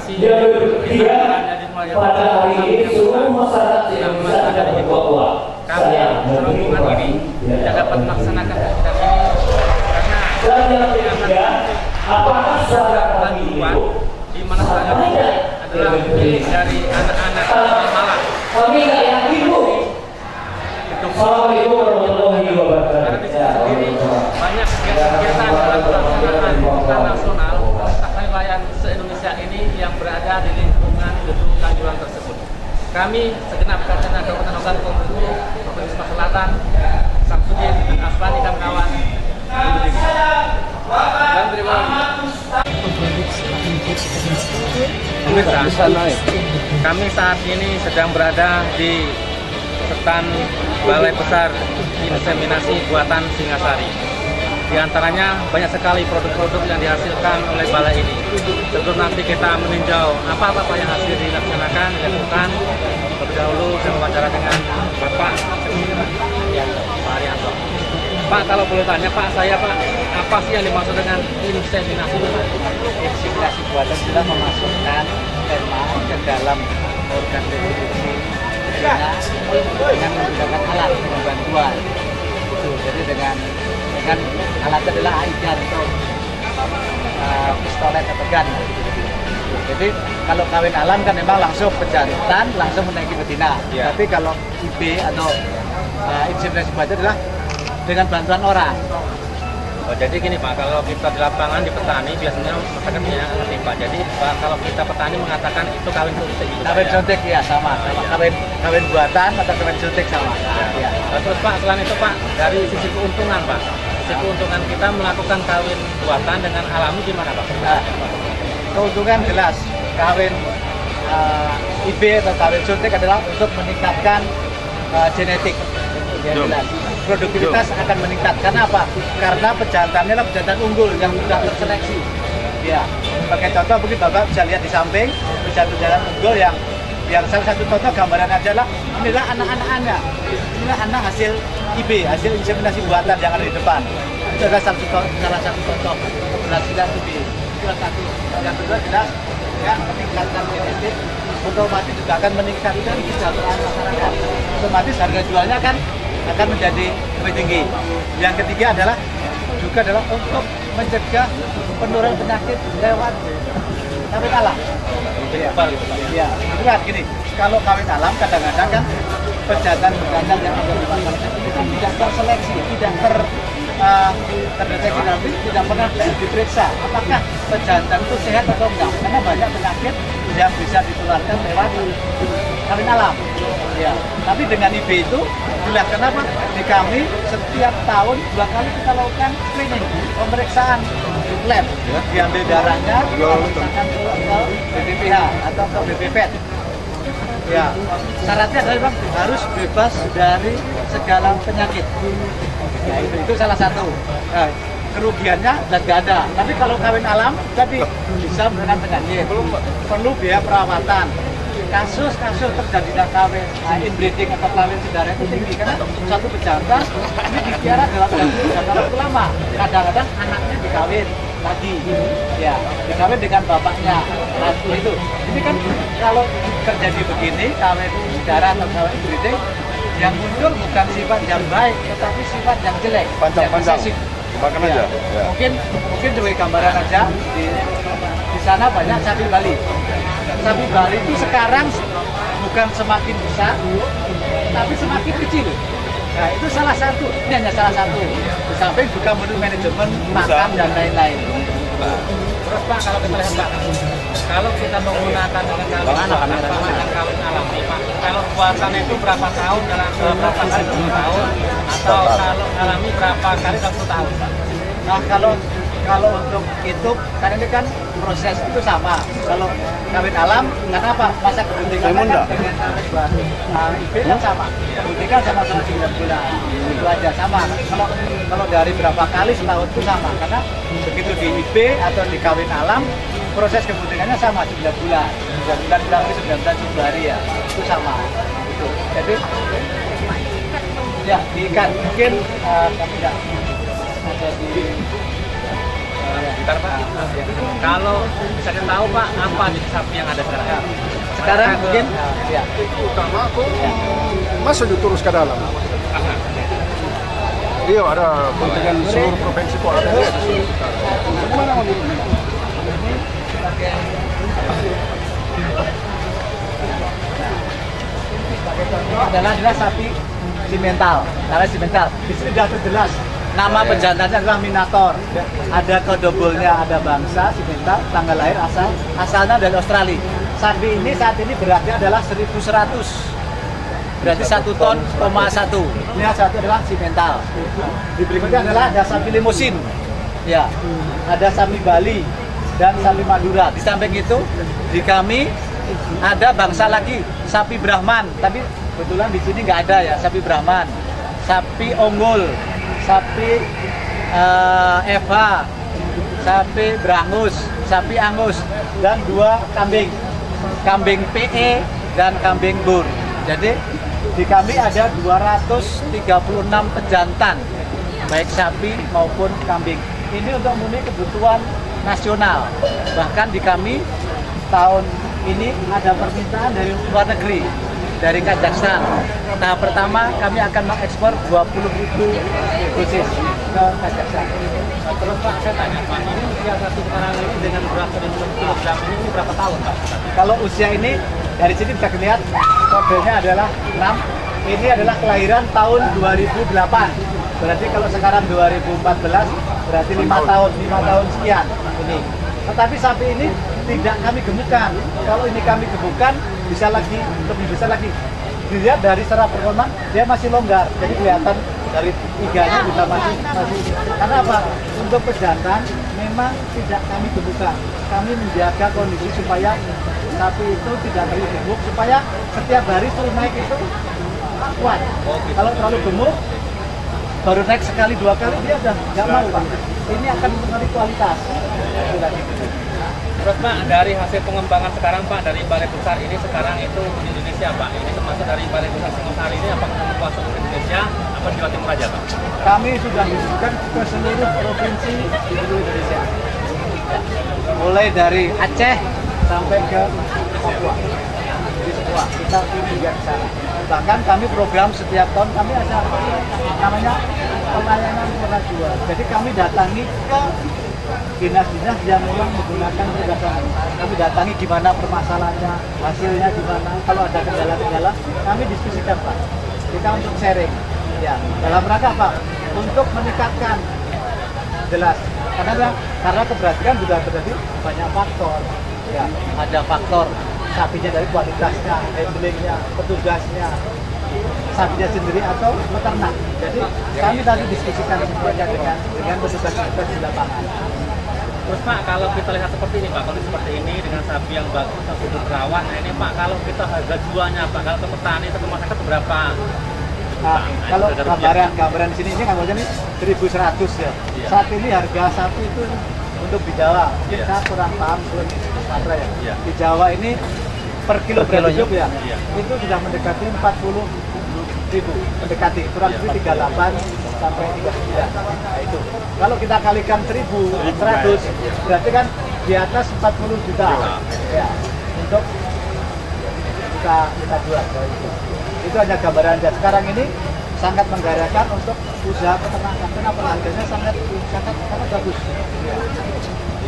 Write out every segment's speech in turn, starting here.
inspirasi dia dari mulai pada hari ini seluruh masyarakat Indonesia tidak berdoa. kami serombongan ini tidak dapat melaksanakan kegiatan ini Dan yang ketiga, apakah suara kami bantuan itu di mana saja adalah dari anak-anak Malang. kami nggak yakin Bu. Assalamualaikum warahmatullahi Karena di sini sendiri banyak kegiatan dalam pelaksanaan pemerintahan nasional pemerintah wilayah se-Indonesia ini yang berada di lingkungan gedung Kanjuruhan tersebut. Kami segenap Kabupaten Kabupaten Bengkulu, Provinsi Sumatera Selatan, Samsudin dan Aswani dan kawan. Dan terima kasih. Kami saat ini sedang berada di stand Balai Besar Inseminasi Buatan Singasari. Di antaranya banyak sekali produk-produk yang dihasilkan oleh balai ini. Sebelum nanti kita meninjau apa-apa yang hasil dilaksanakan, dilakukan, terlebih dahulu saya wawancara dengan Bapak Pak Arianto. Pak, kalau boleh tanya Pak, apa sih yang dimaksud dengan inseminasi? Inseminasi buatan sudah memasukkan sperma ke dalam organ reproduksi betina dengan menggunakan alat dengan bantuan. Jadi dengan alatnya adalah AIDA atau pistolet atau gun. Jadi kalau kawin alam kan memang langsung pejantan, langsung menaiki betina. Ya. Tapi kalau IB atau inseminasi buatan adalah dengan bantuan orang. Oh, jadi gini Pak, kalau kita di lapangan di petani biasanya masyarakat ngerti Pak. Jadi Pak, kalau kita petani mengatakan itu kawin suntik. Kawin suntik ya sama kawin buatan atau kawin suntik sama. Ya. Terus Pak, selain itu Pak, dari sisi keuntungan Pak, sisi keuntungan kita melakukan kawin buatan dengan alami gimana Pak? Nah, keuntungan jelas kawin IB atau kawin suntik adalah untuk meningkatkan genetik. Ya, jelas. Produktivitas akan meningkat. Karena apa? Karena pejantannya adalah pejantan unggul yang sudah terseleksi. Ya, sebagai contoh mungkin Bapak bisa lihat di samping pejantan unggul yang salah satu contoh gambaran adalah inilah anak-anaknya. Inilah anak hasil IB, hasil inseminasi buatan yang ada di depan. Itu adalah salah satu contoh keberhasilan IB. Itu satu. Yang kedua jelas ya meningkatkan genetik, otomatis juga akan meningkatkan kesejahteraan masyarakat. Otomatis harga jualnya akan menjadi lebih tinggi. Yang ketiga adalah untuk mencegah penurunan penyakit lewat kawin alam. Ya, itu kan gini. Kalau kawin alam kadang-kadang kan pejantan yang ada di masyarakat itu kan tidak terseleksi, tidak terdeteksi nanti, tidak pernah diperiksa apakah pejantan itu sehat atau enggak. Karena banyak penyakit yang bisa ditularkan lewat kawin alam. Ya, tapi dengan IB itu jelas kenapa di kami setiap tahun 2 kali kita lakukan screening, pemeriksaan lab, diambil darahnya, dilakukan ke BPPH atau ke BPPET. Ya, syaratnya adalah harus bebas dari segala penyakit. Ya, itu salah satu. Nah, kerugiannya dan gak ada. Tapi kalau kawin alam tadi bisa dengan penyakit, perlu biaya perawatan. Kasus-kasus terjadinya kawin inbreeding atau kawin sedara itu tinggi karena satu pejantan ini dipelihara dalam waktu lama. Kadang-kadang anaknya dikawin lagi, ya dikawin dengan bapaknya. Nah, itu. Ini kan kalau terjadi begini kawin sedara atau kawin inbreeding, yang muncul bukan sifat yang baik, tetapi sifat yang jelek. Panjang-panjang. Makan aja. Ya. Mungkin sebagai gambaran aja di sana banyak sapi Bali. Sapi Bali itu sekarang bukan semakin besar, tapi semakin kecil. Nah, itu salah satu. Ini hanya salah satu. Di samping juga menurut manajemen makan dan lain-lain. Terus Pak, kalau kita lihat Pak, kalau kita menggunakan dengan kawin alami Pak, kalau buatan itu berapa tahun dalam berapa kali 10 tahun atau kalau alami berapa kali dalam 10 tahun Pak? Nah, kalau untuk itu karena ini kan proses itu sama. Kalau kawin alam kenapa masa kebuntingan kan dengan IB kan sama. Kebuntingan sama 9 bulan. Itu aja sama. Kalau dari berapa kali setahun itu sama karena begitu di IB atau di kawin alam proses kebuntingannya sama 9 bulan. 9 bulan kurang lebih 9 bulan 10 hari ya. Itu sama. Itu. Jadi ya diikat mungkin kami tidak ada di Bentar Pak. Kalau bisa kita tahu Pak, apa nih sapi yang ada sekarang? Sekarang mungkin ya. Utama aku masuk terus ke dalam. Iya, ada kontingen seluruh provinsi kok ada di sini. Mana mau dulu? Adalah sapi simental, karena simental. Di sini sudah jelas nama pejantannya adalah Minator. Ada kodobulnya, ada bangsa simental, tanggal lahir, asalnya dari Australia. Sapi ini saat ini beratnya adalah 1.100. Berarti 1,1 ton. Ini satu adalah simental. Di berikutnya adalah ada sapi limusin. Ya, ada sapi Bali dan sapi Madura. Di samping itu di kami ada bangsa lagi sapi Brahman, tapi kebetulan di sini nggak ada ya sapi Brahman, sapi Unggul, sapi Eva, sapi Brangus, sapi Angus, dan 2 kambing, kambing PE dan kambing Bur. Jadi di kami ada 236 pejantan, baik sapi maupun kambing. Ini untuk memenuhi kebutuhan nasional. Bahkan di kami tahun ini ada permintaan dari luar negeri, dari Kazakhstan. Tahap pertama kami akan mengekspor 20.000 dosis ke Kazakhstan. Terus Pak, saya tanya Pak, ini usia sapi sekarang ini dengan berat 1.000 kilogram ini berapa tahun Pak? Kalau usia ini dari sini bisa dilihat kodenya adalah 6. Ini adalah kelahiran tahun 2008. Berarti kalau sekarang 2014 berarti 5 tahun sekian ini. Tetapi sapi ini tidak kami gemukkan. Kalau ini kami gemukkan bisa lagi lebih besar lagi. Dilihat dari secara performa dia masih longgar. Jadi kelihatan dari iganya bisa masih. Karena apa? Untuk pejantan memang tidak kami gemukkan. Kami menjaga kondisi supaya sapi itu tidak terlalu gemuk, supaya setiap hari suruh naik itu kuat. Kalau terlalu gemuk, baru naik sekali 2 kali dia udah nggak mau Pak. Ini akan mempengaruhi kualitas. Terus Pak, dari hasil pengembangan sekarang Pak, dari balai besar ini sekarang itu di Indonesia Pak, ini termasuk dari balai besar Singosari ini apakah membuat seluruh Indonesia apa di Jawa Timur aja Pak? Kami sudah dibutuhkan ke seluruh provinsi di seluruh Indonesia. Mulai dari Aceh sampai ke Papua. Di semua kita juga ke sana. Bahkan kami program setiap tahun kami ada namanya pelayanan pengajuan. Jadi kami datangi ke dinas-dinas yang memang menggunakan produk kami. Kami datangi gimana permasalahannya, hasilnya gimana. Kalau ada kendala-kendala, kami diskusikan Pak. Kita untuk sharing. Ya, dalam rangka apa? Untuk meningkatkan jelas. Karena keberhasilan juga terjadi banyak faktor. Ya, ada faktor sapinya dari kualitasnya, handlingnya, petugasnya, sapinya sendiri atau peternak. Jadi kami tadi diskusikan semuanya dengan petugas-petugas di lapangan. Terus Pak, kalau kita lihat seperti ini Pak, kondisi seperti ini dengan sapi yang bagus, sapi terawat, nah ini Pak, kalau kita harga jualnya Pak, kalau ke petani atau ke masyarakat berapa? Nah, kalau gambaran sini ini gambarnya ini 1.100 ya. Iya. Saat ini harga sapi itu untuk di Jawa, Iya. kita kurang paham belum Sumatera ya. Iya. Di Jawa ini per kilogram hidup ya, Iya. itu sudah mendekati 40.000, mendekati kurang lebih 38 sampai 39. Nah, itu. Kalau kita kalikan 1.100, berarti kan di atas 40 juta. Ya, untuk kita jual. Itu hanya gambaran aja. Sekarang ini sangat menggairahkan untuk usaha peternakan. Kenapa? Harganya sangat bagus. Ya.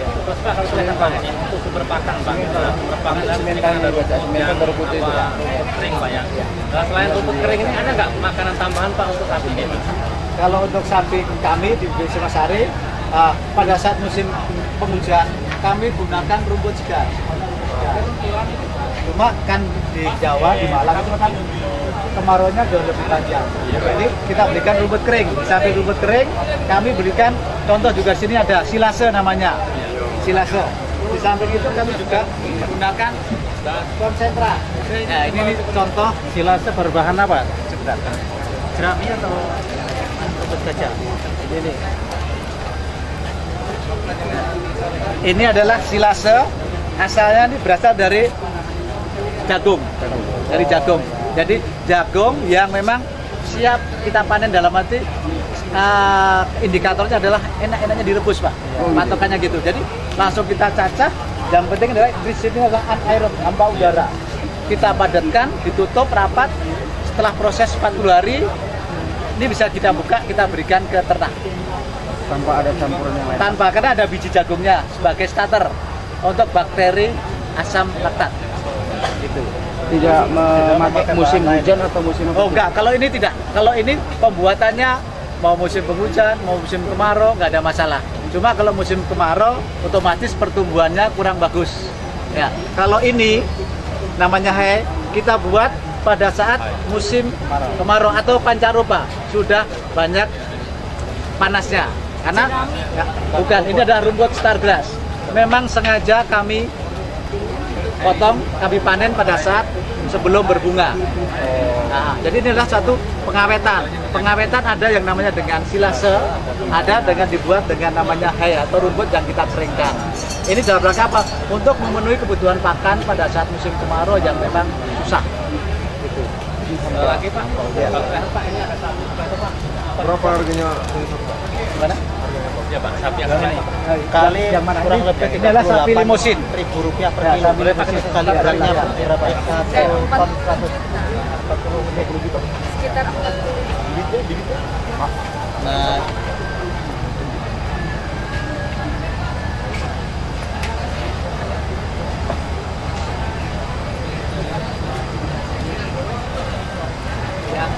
Terus Pak, kalau kita lihat Pak, ini untuk sumber pakan Pak, sumber pakan dan ini kan ada rumput kering Pak ya. Nah, selain rumput kering ini ada nggak makanan tambahan Pak untuk sapi ini Pak? Kalau untuk sapi kami di Singosari, pada saat musim penghujan kami gunakan rumput segar. Ya. Cuma kan di Jawa, di Malang itu kan kemarauannya jauh lebih panjang. Jadi kita berikan rumput kering. Di samping rumput kering, kami berikan contoh juga sini ada silase namanya. Silase. Di samping itu kami juga menggunakan konsentrat. Nah, ini contoh silase berbahan apa? Sebentar. Jerami atau rumput gajah? Ini adalah silase. Asalnya ini berasal dari jagung. Dari jagung. Jadi jagung yang memang siap kita panen dalam arti indikatornya adalah enak-enaknya direbus, Pak. Patokannya gitu. Jadi langsung kita cacah. Yang penting adalah di sini adalah anaerob, hampa udara. Kita padatkan, ditutup rapat. Setelah proses 40 hari, ini bisa kita buka, kita berikan ke ternak. Tanpa ada campuran yang lain. Tanpa, karena ada biji jagungnya sebagai starter untuk bakteri asam laktat. Gitu. Tidak memakai musim hujan atau musim apa? Oh enggak, kalau ini tidak. Kalau ini pembuatannya mau musim penghujan, mau musim kemarau, nggak ada masalah. Cuma kalau musim kemarau, otomatis pertumbuhannya kurang bagus. Ya, kalau ini namanya hai, kita buat pada saat musim kemarau atau pancaroba, sudah banyak panasnya. Karena ya, bukan, ini adalah rumput stargrass. Memang sengaja kami potong, kami panen pada saat sebelum berbunga. Nah, jadi ini adalah satu pengawetan. Pengawetan ada yang namanya dengan silase, ada dengan dibuat dengan namanya hay atau rumput yang kita keringkan. Ini dalam rangka apa? Untuk memenuhi kebutuhan pakan pada saat musim kemarau yang memang susah. Gitu. Lagi Pak, Ya. Pak ini ada sapi Pak. Berapa harganya? Gimana? Ya Pak, sapi yang ini. Kali yang mana? Kurang lebih ini adalah sapi limusin. Rp1.000 per Ya, kilo. sapi limusin. Kali beratnya berapa? 1 ton 100. Sekitar 40. Nah,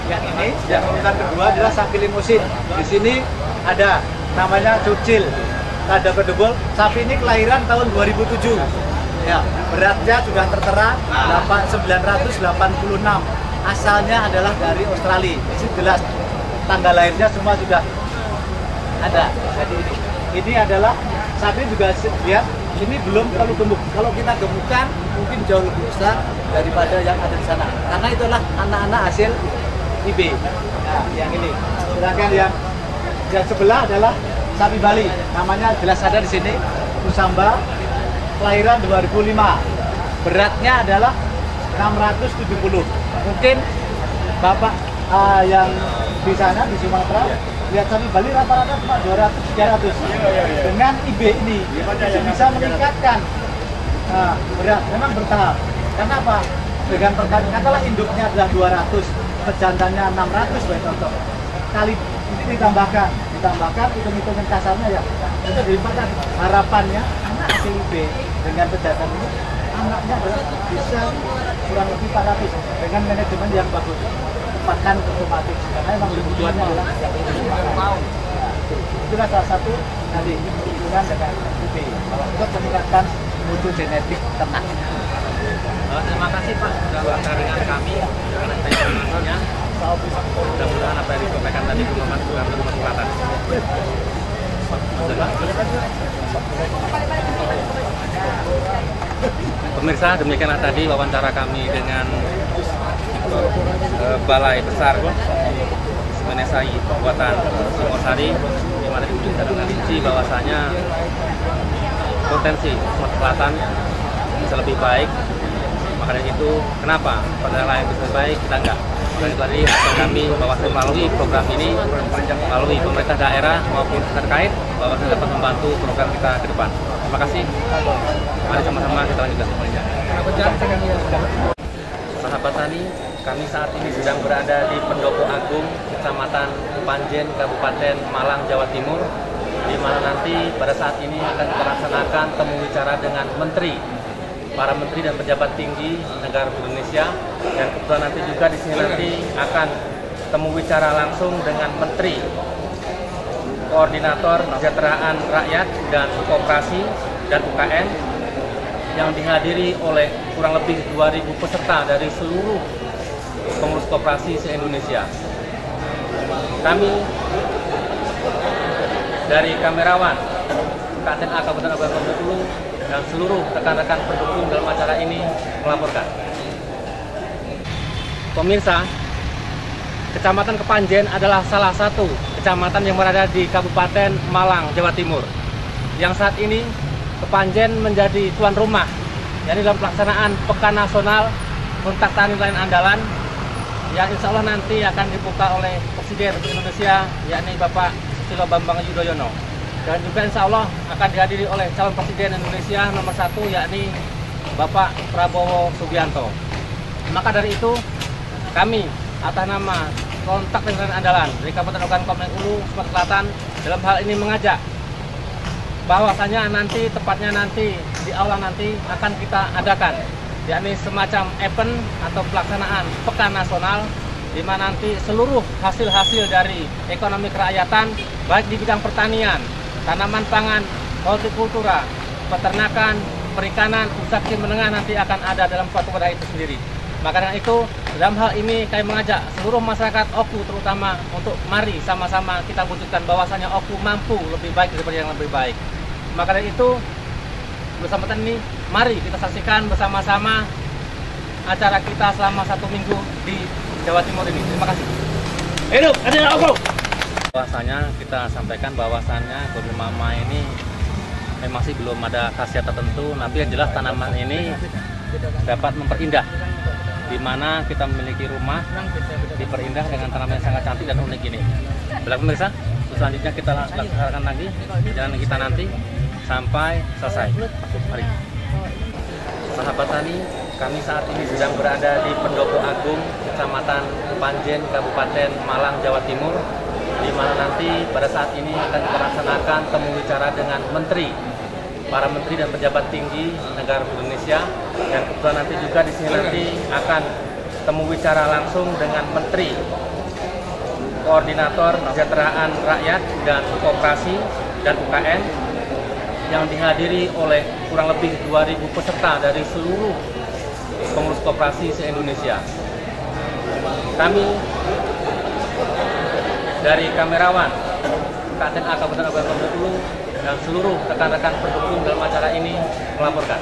Yang ini, yang urutan kedua adalah sapi limusin. Di sini ada namanya Cucil, ada berdebol. Sapi ini kelahiran tahun 2007. Ya, beratnya sudah tertera 986. Asalnya adalah dari Australia. Ini jelas tanggal lahirnya semua sudah ada. Jadi ini adalah sapi juga lihat ini belum terlalu gemuk. Kalau kita gemukkan mungkin jauh lebih besar daripada yang ada di sana. Karena itulah anak-anak hasil IB. Nah, yang ini. Sedangkan yang sebelah adalah sapi Bali. Namanya jelas ada di sini. Usamba, kelahiran 2005. Beratnya adalah 670. Mungkin Bapak yang di sana di Sumatera lihat sapi Bali rata-rata cuma 200-300. Dengan IB ini bisa meningkatkan berat. Memang bertahap. Kenapa? Dengan perkalian katalah induknya adalah 200, pejantannya 600 baik contoh. Kali ini ditambahkan hitung-hitungan kasarnya ya. Itu daripada harapannya anak hasil IB dengan pejantan ini anaknya bisa kurang lebih 400 dengan manajemen yang bagus. Pakan otomatis karena memang kebutuhannya adalah itulah salah satu nanti hubungan dengan IB untuk meningkatkan mutu genetik ternak. Terima kasih Pak sudah berbicara dengan kami dengan informasinya. Mudah-mudahan apa yang disampaikan tadi bermanfaat untuk masyarakat. Pemirsa, demikianlah tadi wawancara kami dengan Balai Besar Inseminasi Buatan Singosari, di mana diberitakan dengan rinci bahwasanya potensi Sumatera Selatan bisa lebih baik. Maka dari itu, kenapa pada lain bisa lebih baik kita enggak? Dan tadi kami bahwasanya melalui program ini, melalui pemerintah daerah maupun terkait, bahwasanya dapat membantu program kita ke depan. Terima kasih. Mari sama-sama kita lanjutkan semuanya. Sahabat Tani, kami saat ini sedang berada di Pendopo Agung, Kecamatan Panjen, Kabupaten Malang, Jawa Timur, di mana nanti pada saat ini akan kita laksanakan temu bicara dengan para menteri dan pejabat tinggi negara Indonesia, dan kebetulan nanti juga di sini nanti akan temu bicara langsung dengan Menteri Koordinator Kesejahteraan Rakyat dan Koperasi dan UKM yang dihadiri oleh kurang lebih 2.000 peserta dari seluruh pengurus koperasi se-Indonesia. Kami dari kamerawan KTNA Kabupaten Bengkulu dan seluruh rekan-rekan pendukung dalam acara ini melaporkan. Pemirsa, Kecamatan Kepanjen adalah salah satu kecamatan yang berada di Kabupaten Malang, Jawa Timur. Yang saat ini Kepanjen menjadi tuan rumah, yakni dalam pelaksanaan Pekan Nasional Kontak Tani Nelayan Andalan yang insya Allah nanti akan dibuka oleh Presiden Presiden Republik Indonesia, yakni Bapak Susilo Bambang Yudhoyono. Dan juga insya Allah akan dihadiri oleh calon Presiden Indonesia nomor 1, yakni Bapak Prabowo Subianto. Maka dari itu, kami atas nama kontak dengan andalan dari Kabupaten Ogan Komering Ulu, Sumatera Selatan, dalam hal ini mengajak bahwasanya nanti, tepatnya nanti di aula nanti akan kita adakan, yakni semacam event atau pelaksanaan pekan nasional, di mana nanti seluruh hasil-hasil dari ekonomi kerakyatan, baik di bidang pertanian, tanaman pangan, hortikultura, peternakan, perikanan, usaha kecil menengah nanti akan ada dalam suatu wadah itu sendiri. Maka dengan itu, dalam hal ini kami mengajak seluruh masyarakat Oku terutama untuk mari sama-sama kita wujudkan bahwasanya Oku mampu lebih baik daripada yang lebih baik. Maka dari itu, bersama ini, mari kita saksikan bersama-sama acara kita selama 1 minggu di Jawa Timur ini. Terima kasih. Hidup Adil Oku! Bahwasanya kita sampaikan bahwasanya kebun mama ini masih belum ada khasiat tertentu, tapi yang jelas tanaman ini dapat memperindah, di mana kita memiliki rumah diperindah dengan tanaman yang sangat cantik dan unik ini. Baiklah pemirsa, selanjutnya kita laksanakan lagi jalan kita nanti sampai selesai. Mari. Sahabat tani, kami saat ini sedang berada di Pendopo Agung, Kecamatan Panjen, Kabupaten Malang, Jawa Timur, di mana nanti pada saat ini akan kita laksanakan temu bicara dengan para menteri dan pejabat tinggi negara Indonesia, dan kebetulan nanti juga di sini nanti akan temu bicara langsung dengan Menteri Koordinator Kesejahteraan Rakyat dan Koperasi dan UKM, yang dihadiri oleh kurang lebih 2.000 peserta dari seluruh pengurus koperasi se-Indonesia. Kami dari kamerawan KTNA Kabupaten Ogan Komering Ulu dan seluruh rekan-rekan pendukung dalam acara ini melaporkan.